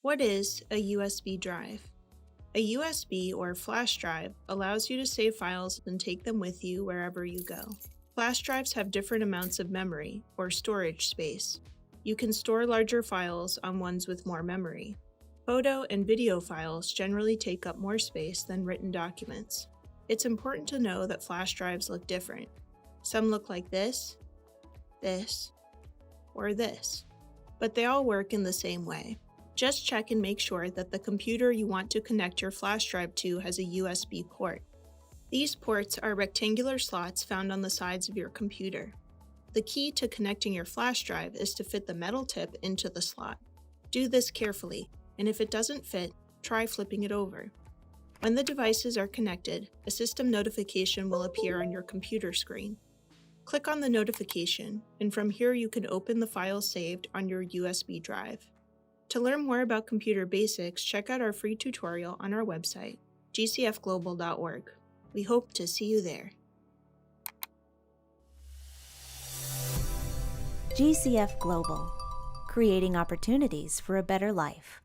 What is a USB drive? A USB or flash drive allows you to save files and take them with you wherever you go. Flash drives have different amounts of memory, or storage space. You can store larger files on ones with more memory. Photo and video files generally take up more space than written documents. It's important to know that flash drives look different. Some look like this, or this, but they all work in the same way. Just check and make sure that the computer you want to connect your flash drive to has a USB port. These ports are rectangular slots found on the sides of your computer. The key to connecting your flash drive is to fit the metal tip into the slot. Do this carefully, and if it doesn't fit, try flipping it over. When the devices are connected, a system notification will appear on your computer screen. Click on the notification, and from here you can open the file saved on your USB drive. To learn more about computer basics, check out our free tutorial on our website, gcfglobal.org. We hope to see you there. GCF Global, creating opportunities for a better life.